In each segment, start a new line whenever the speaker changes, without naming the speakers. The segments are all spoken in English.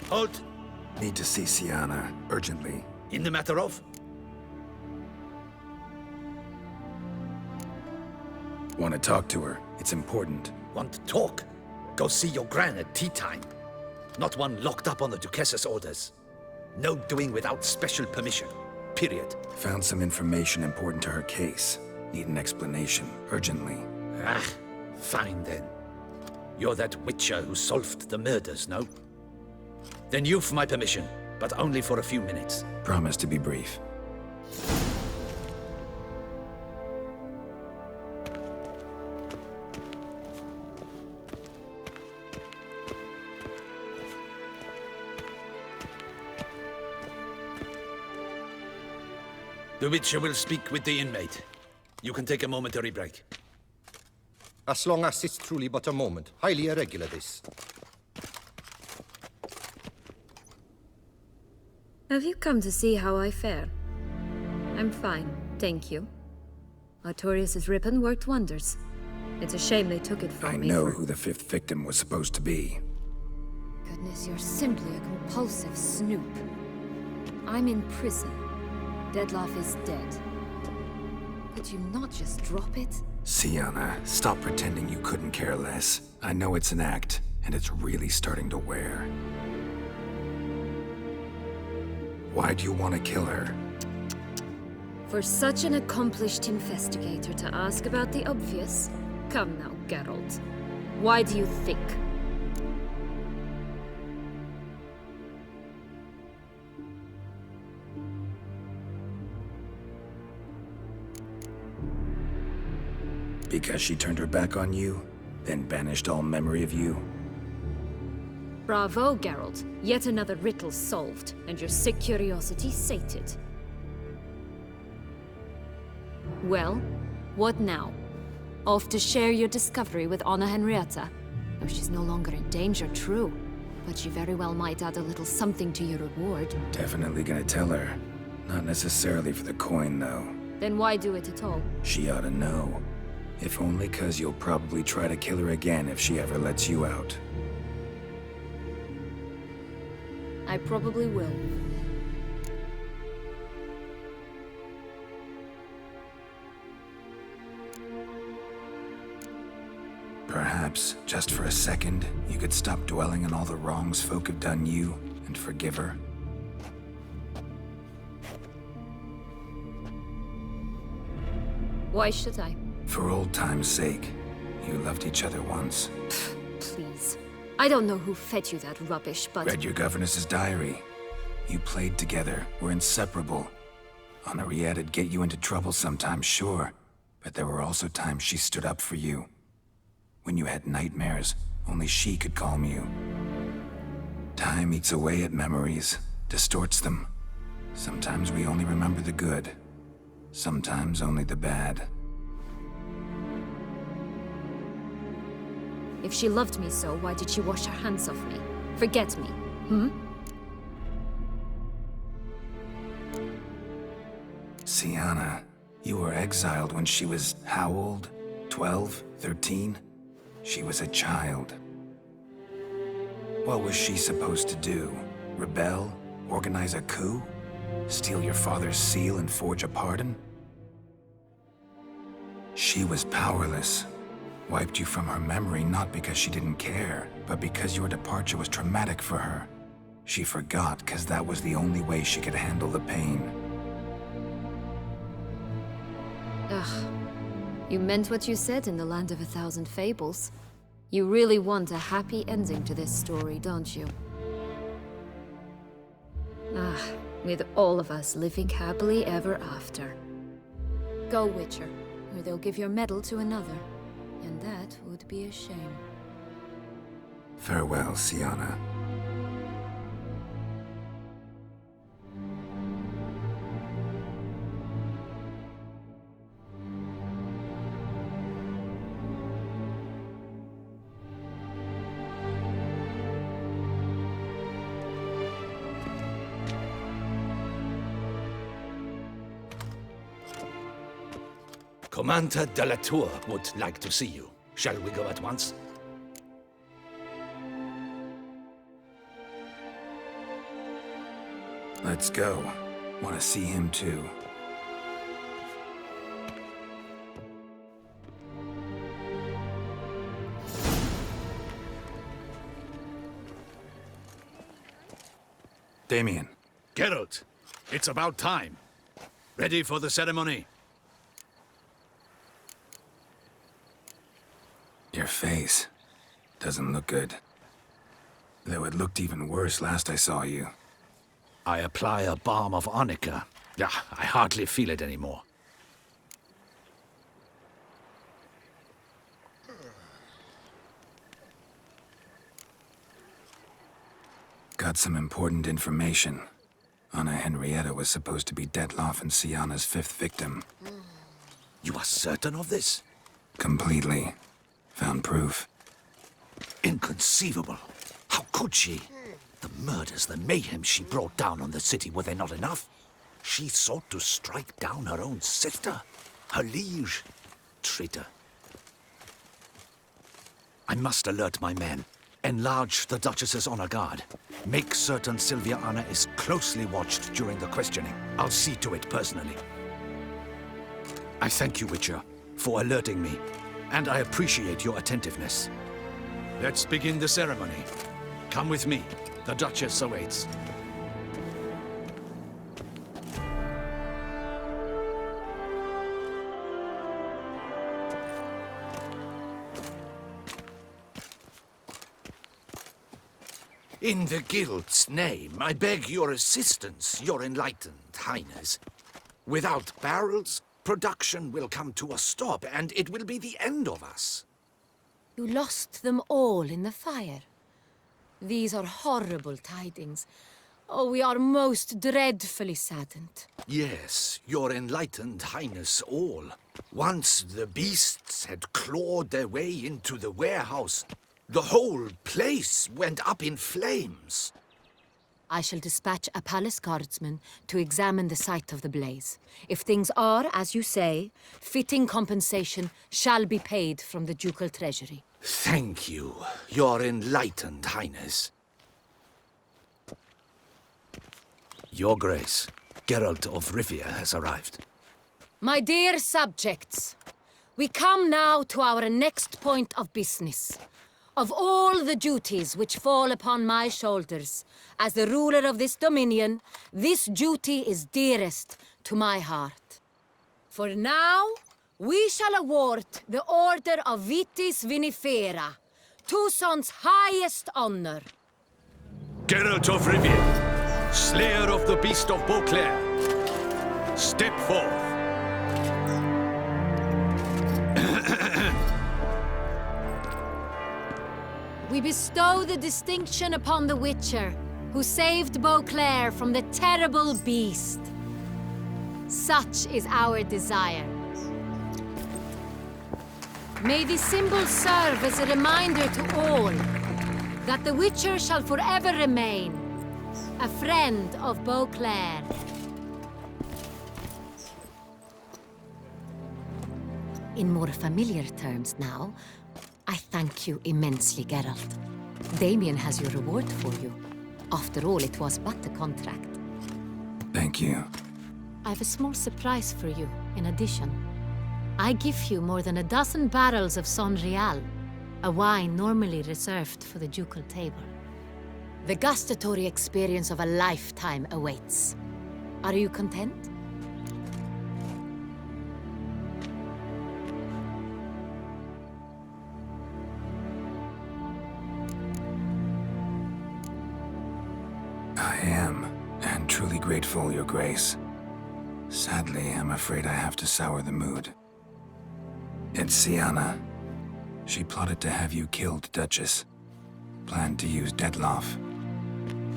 Halt!
Need to see Sienna, urgently.
In the matter of?
Want to talk to her. It's important.
Want to talk? Go see your gran at tea time. Not one locked up on the Duchess's orders. No doing without special permission. Period.
Found some information important to her case. Need an explanation, urgently.
Ah, fine then. You're that witcher who solved the murders, no? Then you've my permission, but only for a few minutes.
Promise to be brief.
The Witcher will speak with the inmate. You can take a momentary break.
As long as it's truly but a moment. Highly irregular, this.
Have you come to see how I fare? I'm fine, thank you. Artorius' ribbon worked wonders. It's a shame they took it from me.
I know who the fifth victim was supposed to be.
Goodness, you're simply a compulsive snoop. I'm in prison. Dettlaff is dead. Could you not just drop it?
Sienna, stop pretending you couldn't care less. I know it's an act, and it's really starting to wear. Why do you want to kill her?
For such an accomplished investigator to ask about the obvious? Come now, Geralt. Why do you think?
Because she turned her back on you, then banished all memory of you?
Bravo, Geralt. Yet another riddle solved, and your sick curiosity sated. Well, what now? Off to share your discovery with Anna Henrietta? Oh, she's no longer in danger, true. But she very well might add a little something to your reward.
Definitely gonna tell her. Not necessarily for the coin, though.
Then why do it at all?
She ought to know. If only 'cause you'll probably try to kill her again if she ever lets you out.
I probably will.
Perhaps, just for a second, you could stop dwelling on all the wrongs folk have done you and forgive her.
Why should I?
For old time's sake. You loved each other once.
Please. I don't know who fed you that rubbish, but...
Read your governess's diary. You played together, were inseparable. Henriette'd get you into trouble sometimes, sure. But there were also times she stood up for you. When you had nightmares, only she could calm you. Time eats away at memories, distorts them. Sometimes we only remember the good. Sometimes only the bad.
If she loved me so, why did she wash her hands off me? Forget me, hmm?
Sienna, you were exiled when she was how old? 12? 13? She was a child. What was she supposed to do? Rebel? Organize a coup? Steal your father's seal and forge a pardon? She was powerless. Wiped you from her memory not because she didn't care, but because your departure was traumatic for her. She forgot because that was the only way she could handle the pain.
Ugh. You meant what you said in the Land of a Thousand Fables. You really want a happy ending to this story, don't you? Ah, with all of us living happily ever after. Go, Witcher, or they'll give your medal to another. And that would be a shame.
Farewell, Sienna.
Commander Dettlaff would like to see you. Shall we go at once?
Let's go. Want to see him too. Damien.
Geralt, it's about time. Ready for the ceremony?
Your face doesn't look good. Though it looked even worse last I saw you.
I apply a balm of arnica. Yeah, I hardly feel it anymore.
Got some important information. Anna Henrietta was supposed to be Dettlaff and Syanna's 5th victim.
You are certain of this?
Completely. Found proof.
Inconceivable. How could she? The murders, the mayhem she brought down on the city, were they not enough? She sought to strike down her own sister, her liege. Traitor. I must alert my men. Enlarge the Duchess's honor guard. Make certain Sylvia Anna is closely watched during the questioning. I'll see to it personally. I thank you, Witcher, for alerting me, and I appreciate your attentiveness. Let's begin the ceremony. Come with me. The Duchess awaits. In the Guild's name, I beg your assistance, your enlightened highness. Without barrels, production will come to a stop, and it will be the end of us.
You lost them all in the fire. These are horrible tidings. Oh, we are most dreadfully saddened.
Yes, your enlightened highness all. Once the beasts had clawed their way into the warehouse, the whole place went up in flames.
I shall dispatch a palace guardsman to examine the site of the blaze. If things are, as you say, fitting compensation shall be paid from the ducal treasury.
Thank you, your enlightened highness. Your Grace, Geralt of Rivia has arrived.
My dear subjects, we come now to our next point of business. Of all the duties which fall upon my shoulders, as the ruler of this dominion, this duty is dearest to my heart. For now, we shall award the Order of Vitis Vinifera, Tucson's highest honor.
Geralt of Rivia, slayer of the beast of Beauclair, step forth.
We bestow the distinction upon the Witcher, who saved Beauclair from the terrible beast. Such is our desire. May this symbol serve as a reminder to all that the Witcher shall forever remain a friend of Beauclair. In more familiar terms now, I thank you immensely, Geralt. Damien has your reward for you. After all, it was but a contract.
Thank you.
I have a small surprise for you, in addition. I give you more than a dozen barrels of Son Real, a wine normally reserved for the ducal table. The gustatory experience of a lifetime awaits. Are you content?
I am, and truly grateful, Your Grace. Sadly, I'm afraid I have to sour the mood. It's Syanna. She plotted to have you killed, Duchess. Planned to use Dettlaff.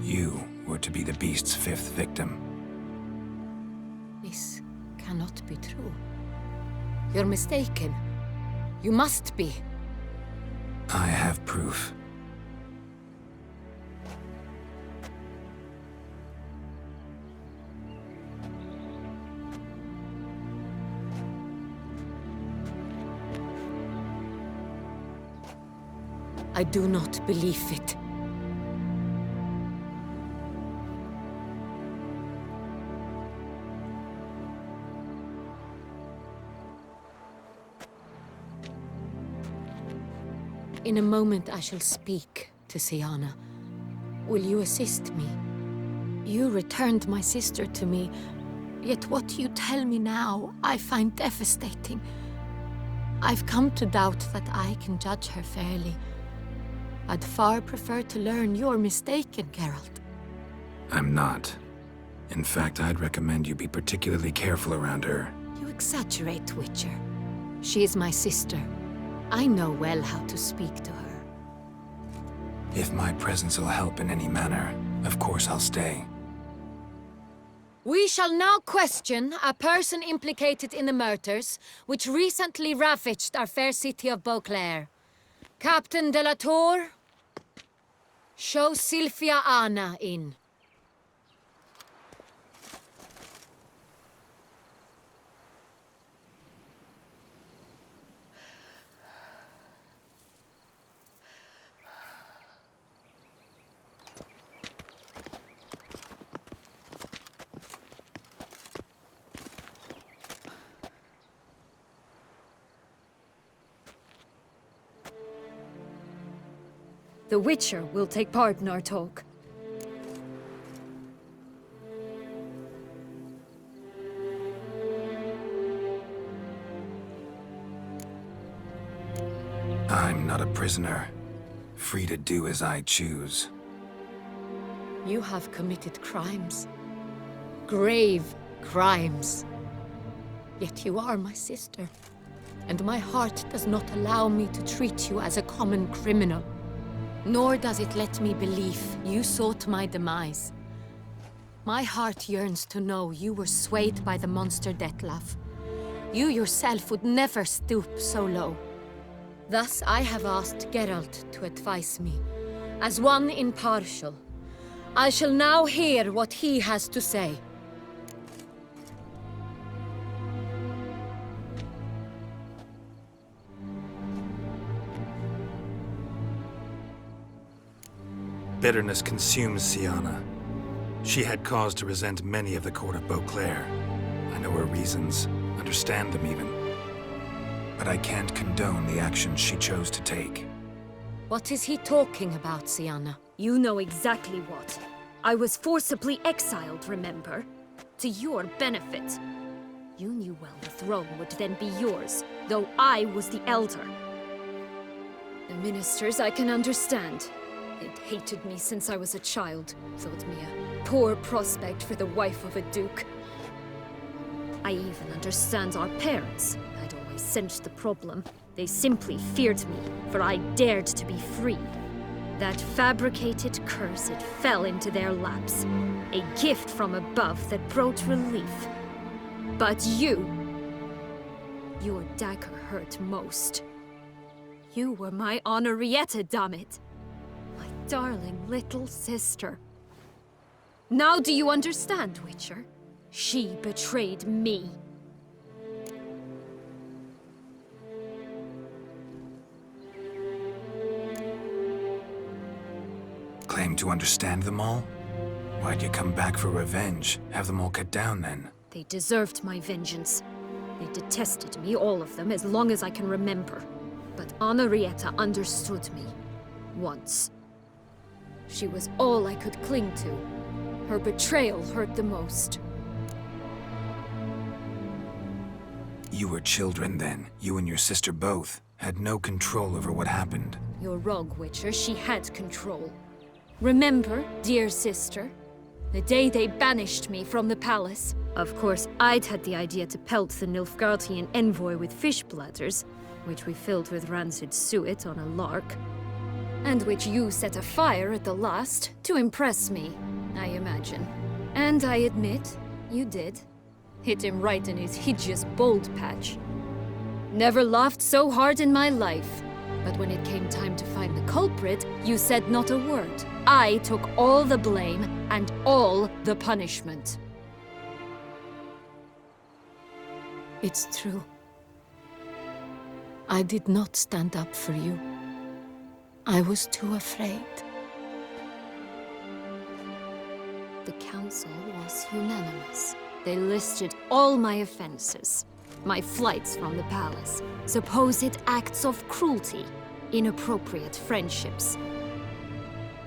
You were to be the beast's 5th victim.
This cannot be true. You're mistaken. You must be.
I have proof.
I do not believe it.
In a moment I shall speak to Syanna. Will you assist me? You returned my sister to me, yet what you tell me now I find devastating. I've come to doubt that I can judge her fairly. I'd far prefer to learn you're mistaken, Geralt.
I'm not. In fact, I'd recommend you be particularly careful around her.
You exaggerate, Witcher. She is my sister. I know well how to speak to her.
If my presence will help in any manner, of course I'll stay.
We shall now question a person implicated in the murders which recently ravaged our fair city of Beauclair. Captain de la Tour, show Sylvia Anna in.
The Witcher will take part in our talk.
I'm not a prisoner, free to do as I choose.
You have committed crimes. Grave crimes. Yet you are my sister, and my heart does not allow me to treat you as a common criminal. Nor does it let me believe you sought my demise. My heart yearns to know you were swayed by the monster Dettlaff. You yourself would never stoop so low. Thus I have asked Geralt to advise me, as one impartial. I shall now hear what he has to say.
Bitterness consumes Syanna. She had cause to resent many of the court of Beauclair. I know her reasons, understand them even. But I can't condone the actions she chose to take.
What is he talking about, Syanna?
You know exactly what. I was forcibly exiled, remember? To your benefit. You knew well the throne would then be yours, though I was the elder. The ministers I can understand. They'd hated me since I was a child, thought me a poor prospect for the wife of a duke. I even understand our parents. I'd always sensed the problem. They simply feared me, for I dared to be free. That fabricated curse, it fell into their laps. A gift from above that brought relief. But you... your dagger hurt most. You were my Henrietta, dammit. My darling little sister. Now do you understand, Witcher? She betrayed me.
Claim to understand them all? Why'd you come back for revenge? Have them all cut down then?
They deserved my vengeance. They detested me, all of them, as long as I can remember. But Henrietta understood me. Once. She was all I could cling to. Her betrayal hurt the most.
You were children then. You and your sister both had no control over what happened.
You're wrong, Witcher. She had control. Remember, dear sister? The day they banished me from the palace. Of course, I'd had the idea to pelt the Nilfgaardian envoy with fish bladders, which we filled with rancid suet on a lark. And which you set afire at the last, to impress me, I imagine. And I admit, you did. Hit him right in his hideous bald patch. Never laughed so hard in my life. But when it came time to find the culprit, you said not a word. I took all the blame and all the punishment.
It's true. I did not stand up for you. I was too afraid.
The council was unanimous. They listed all my offenses. My flights from the palace, supposed acts of cruelty, inappropriate friendships.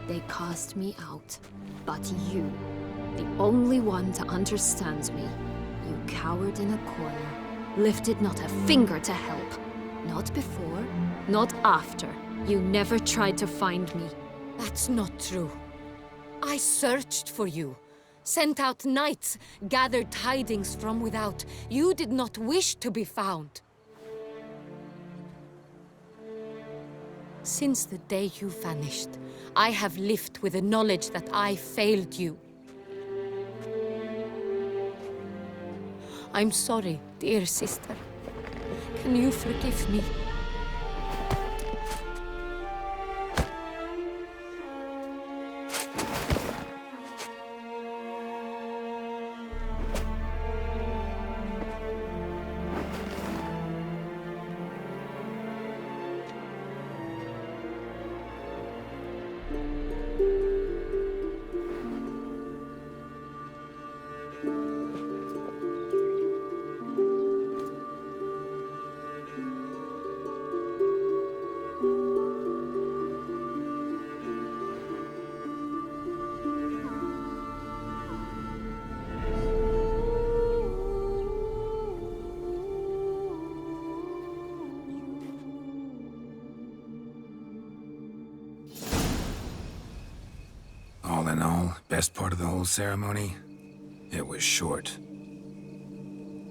They cast me out. But you, the only one to understand me, you cowered in a corner, lifted not a finger to help. Not before, not after. You never tried to find me.
That's not true. I searched for you, sent out knights, gathered tidings from without. You did not wish to be found. Since the day you vanished, I have lived with the knowledge that I failed you. I'm sorry, dear sister. Can you forgive me?
All in all, best part of the whole ceremony? It was short.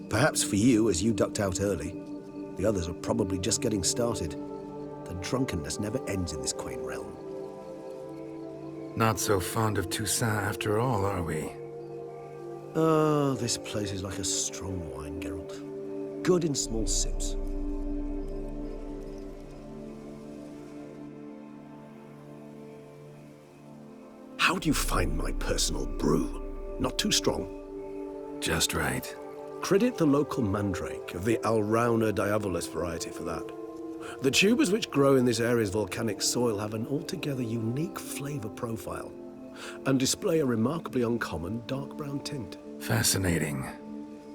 Perhaps for you, as you ducked out early. The others are probably just getting started. The drunkenness never ends in this quaint realm.
Not so fond of Toussaint after all, are we?
Oh, this place is like a strong wine, Geralt. Good in small sips. How do you find my personal brew? Not too strong?
Just right.
Credit the local mandrake of the Alrauna diavolis variety for that. The tubers which grow in this area's volcanic soil have an altogether unique flavor profile and display a remarkably uncommon dark brown tint.
Fascinating.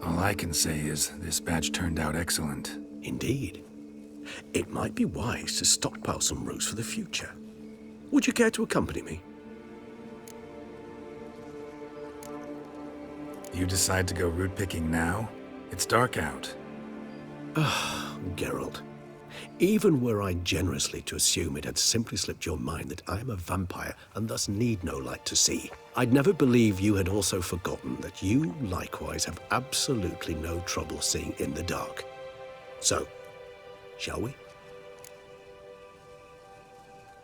All I can say is this batch turned out excellent.
Indeed. It might be wise to stockpile some roots for the future. Would you care to accompany me?
You decide to go root picking now? It's dark out.
Geralt, even were I generously to assume it had simply slipped your mind that I am a vampire and thus need no light to see, I'd never believe you had also forgotten that you likewise have absolutely no trouble seeing in the dark. So, shall we?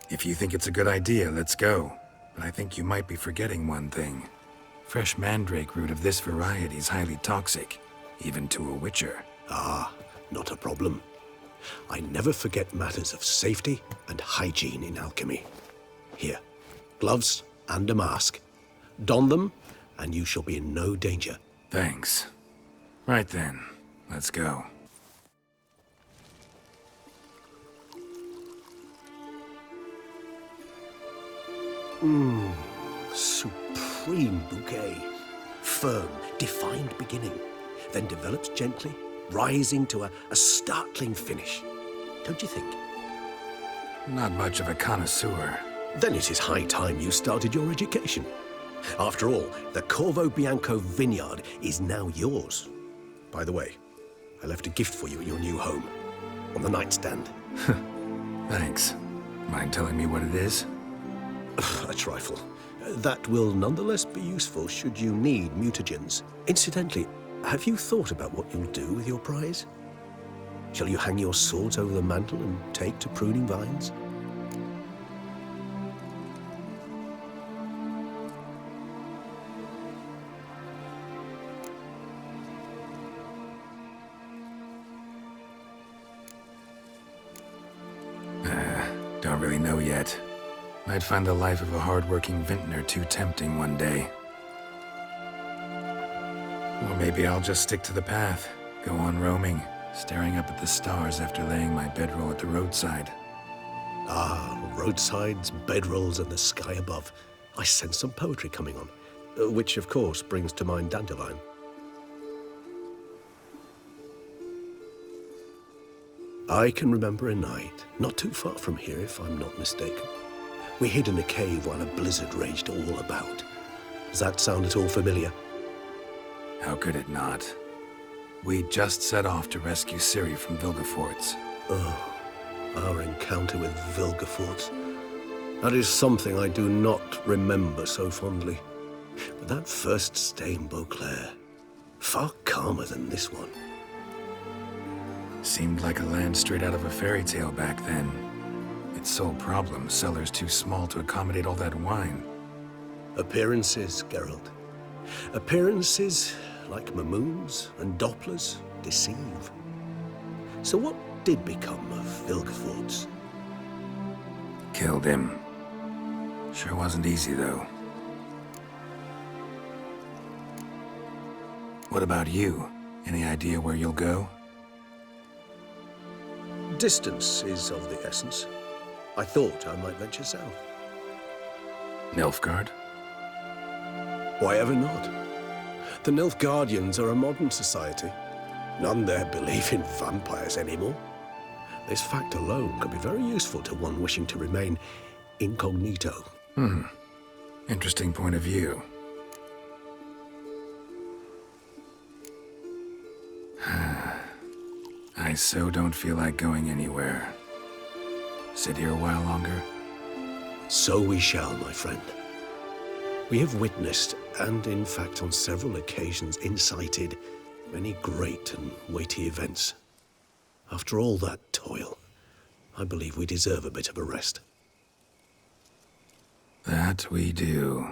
If you think it's a good idea, let's go. But I think you might be forgetting one thing. Fresh mandrake root of this variety is highly toxic, even to a witcher.
Ah, not a problem. I never forget matters of safety and hygiene in alchemy. Here, gloves and a mask. Don them, and you shall be in no danger.
Thanks. Right then, let's go.
Supreme bouquet. Firm, defined beginning, then develops gently, rising to a startling finish. Don't you think?
Not much of a connoisseur.
Then it is high time you started your education. After all, the Corvo Bianco vineyard is now yours. By the way, I left a gift for you at your new home, on the nightstand.
Thanks. Mind telling me what it is?
A trifle. That will nonetheless be useful should you need mutagens. Incidentally, have you thought about what you'll do with your prize? Shall you hang your swords over the mantle and take to pruning vines?
Don't really know yet. Might find the life of a hard-working vintner too tempting one day. Or maybe I'll just stick to the path, go on roaming, staring up at the stars after laying my bedroll at the roadside.
Ah, roadsides, bedrolls, and the sky above. I sense some poetry coming on, which of course brings to mind Dandelion. I can remember a night, not too far from here if I'm not mistaken. We hid in a cave while a blizzard raged all about. Does that sound at all familiar?
How could it not? We just set off to rescue Ciri from Vilgefortz.
Oh, our encounter with Vilgefortz. That is something I do not remember so fondly. But that first stay in Beauclair, far calmer than this one.
Seemed like a land straight out of a fairy tale back then. Its sole problem, cellars too small to accommodate all that wine.
Appearances, Geralt. Appearances, like Mamoons and Dopplers, deceive. So what did become of Vilgefortz?
Killed him. Sure wasn't easy, though. What about you? Any idea where you'll go?
Distance is of the essence. I thought I might venture south.
Nilfgaard?
Why ever not? The Nilfgaardians are a modern society. None there believe in vampires anymore. This fact alone could be very useful to one wishing to remain incognito.
Interesting point of view. I so don't feel like going anywhere. Sit here a while longer?
So we shall, my friend. We have witnessed, and in fact on several occasions incited, many great and weighty events. After all that toil, I believe we deserve a bit of a rest.
That we do.